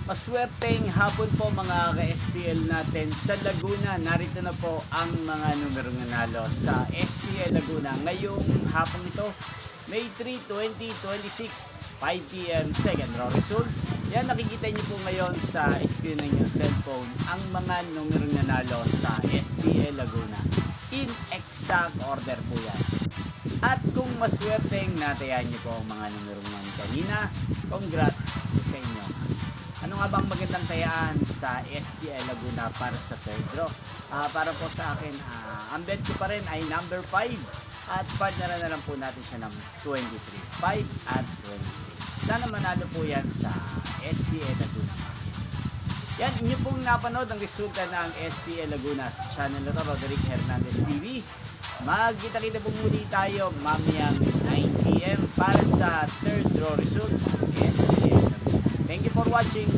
Maswerteng hapon po mga ka-STL natin sa Laguna. Narito na po ang mga numerong nanalo sa STL Laguna ngayong hapon ito, May 3, 2026, 5 p.m. second row result. Yan, nakikita niyo po ngayon sa screen ng inyong cellphone ang mga numerong nanalo sa STL Laguna. In exact order po yan. At kung maswerteng natayan niyo po ang mga numerong yan kanina, congrats sa inyo. Ano nga bang magandang tayaan sa STL Laguna para sa third draw? Para po sa akin, ang bet ko pa rin ay number 5 at partneran na lang po natin siya ng 23. 5 at 23. Sana manalo po yan sa STL Laguna Market. Yan, inyo pong napanood ang resulta ng STL Laguna sa channel na to, Roderick Hernandez TV. Magkita-kita po muli tayo mamayang 9 p.m. para sa third draw result ng STL Laguna. Thank you for watching.